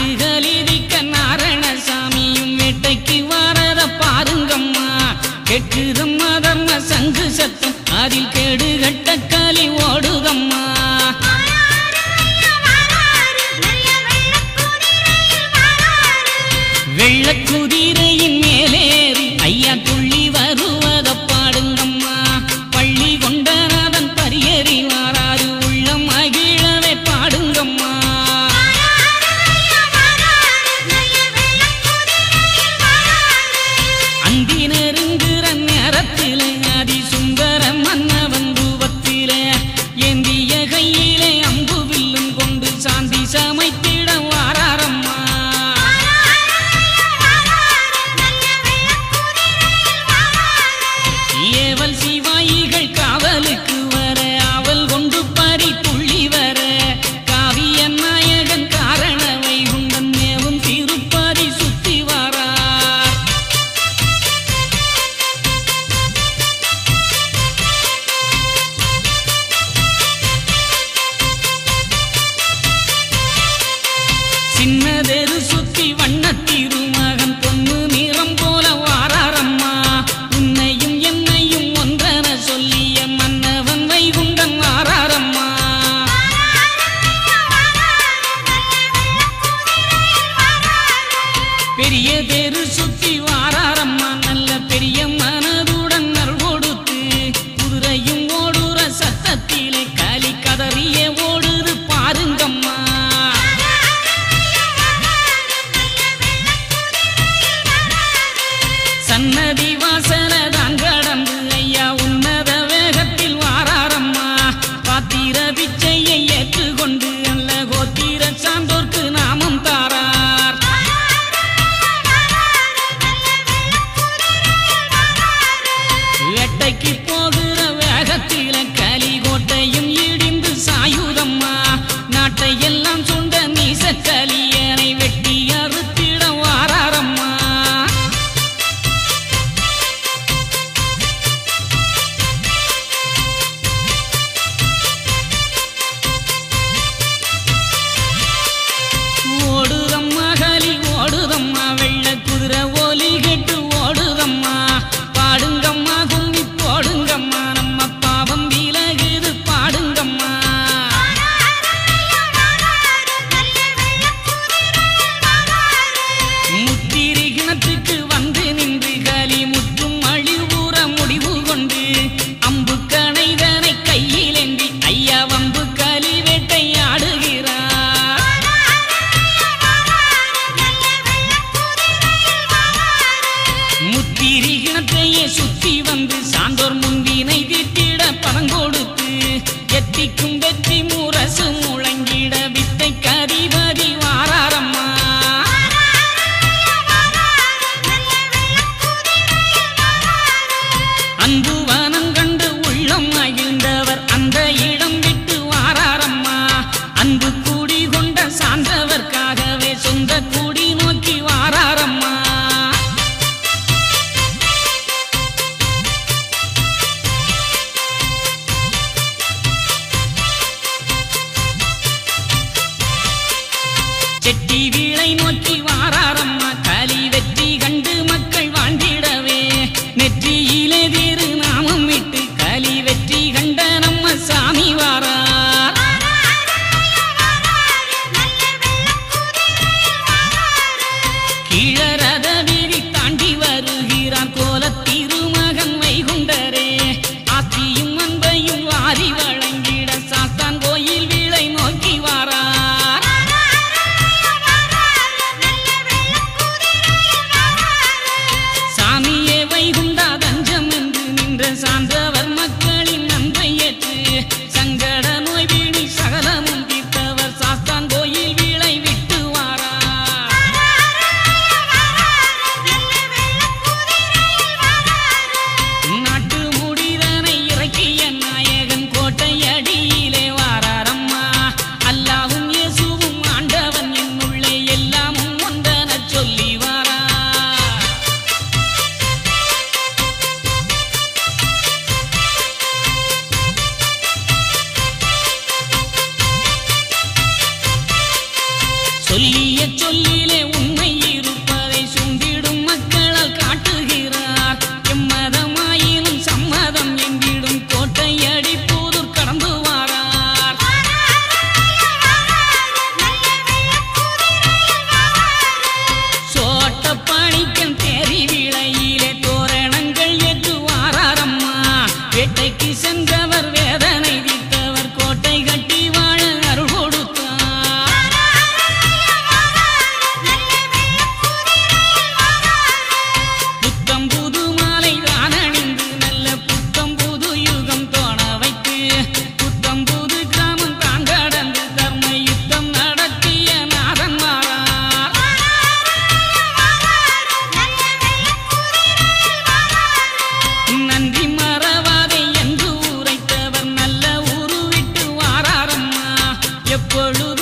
காட்டுகளிதிக்க நாராயணசாமியும் வேட்டைக்கு வாரத பாருங்கம்மா கேட்குதம்மா தர்ம சங்கு சத்தம் அதில் கேடு கட்ட களி ஓடுதம்மா வெள்ளக்குதிரையின் மேலேறி ஐயா துள்ளி வருவத பாடுங்கம்மா பள்ளி கொண்டநாதன் பரியறி வாராறு உள்ளம் மகிழவே பாடுங்கம்மா அந்தி நெருங்குற நேரத்திலே அதி சுந்தர மன்னவன் ரூபத்திலே ஏந்திய கையிலே அம்பு வில்லும் கொண்டு சாந்தி சமைத்திட வாராரம்மா ஏவல் சிவாயிகள் காவலுக்கு வர அவள் கொண்டு பறி துள்ளி வர காவிய நாயகன் காரண வைகுண்டன் மேவும் திருப்பதி சுத்தி வாரார் சின்னதெரு சுத்தி வண்ணத்திருமகன் பொண்ணு நிறம் போல வாராரம்மா உன்னையும் என்னையும் ஒன்றென சொல்லிய மன்னவன் வைகுண்டன் வாராரம்மா பெரிய தெரு சுத்தி வாராரம்மா நல்ல பெரிய மனதுடன் நல் கொடுத்து குதிரையும் ஓடுற சத்தத்திலே களி கதறிய ஓடுது பாருங்கம்மா சன்னதி வாசலதான் கடந்து ஐயா உன்னத வேகத்தில் வாராரம்மா பாத்திர பிச்சையை ஏற்றுக்கொண்டு அல்ல கோத்திர சான்றோர்க்கு நாமம் தாரார் வேட்டைக்கு போகிற வேகத்தில களி கோட்டையும் இடிந்து சாயுதம்மா நாட்டை எல்லாம் சொந்த நீசக்கலியனை வெட்டி அறுத்திட வாராரம்மா ஓடுதம்மா களி ஓடுதம்மா வெள்ள குதிரை ஓலி கெட்டு ஓடுதம்மா பாடுங்கம்மா கும்மி போடுங்கம்மா நம்ம பாவம் விலகுது பாடுங்கம்மா முத்திரி கிணத்துக்கு வந்து நின்று களி முற்றும் அழிவுற முடிவு கொண்டு அம்பு கணைதனை கையில் ஏந்தி ஐயா வம்பு களி வேட்டையாடுகிறார் முத்திரி கிணத்தையே சுத்தி வந்து சான்றோர் முன்வினை தீர்த்திட பணம் கொடுத்து எத்திக்கும் வெற்றி முரசு முழங்கிட வித்தை கதிபதி வாராரம்மா அன்பு வனம் கண்டு உள்ளம் மகிழ்ந்தவர் அந்த இடம் விட்டு வாராரம்மா அன்பு கூடி கொண்ட சான்றவர்க்காகவே சொந்த கூடி நோக்கி வாராரம்மா செட்டி வீளை நோக்கி வாராரம்மா களி வெற்றி கண்டு மக்கள் வாழ்ந்திடவே நெற்றியிலே திரு நாமம் விட்டு களி வெற்றி கண்ட நம்ம சாமி வாரார் கீழரத வீதி தாண்டி வருகிறார் கோலத்திருமகன் வைகுண்டரே ஆத்தியும் அன்பையும் வாரி வழங்கிட சாத்தான் கோயில் வீளை நோக்கி வாரார் சிறிய சொல்லிலே உண்மை இருப்பதை சுண்டிடும் மக்களால் காட்டுகிறார். எம்மதமாயினும் சம்மதம் என்றிடும் கோட்டையடி புதூர் கடந்து வாரார். சோட்டப்பணிக்கன் தேரி விளையிலே தோரணங்கள் ஏற்று வாராரம்மா. வேட்டைக்கு சென்றவர் வேதனை தீர்த்தவர் கோட்டை கட்டி வாழ அருள் கொடுத்தார். புத்தம் புது மாலை தான் அணிந்து நல்ல புத்தம் புது யுகம் தோண வைத்து புத்தம் புது கிராமம் தான் கடந்து தர்ம யுத்தம் நடத்திய நாதன் வாரார். நன்றி மறவாதே என்று உரைத்தவர் நல்ல ஊரு விட்டு வாராரம்மா. எப்பொழுது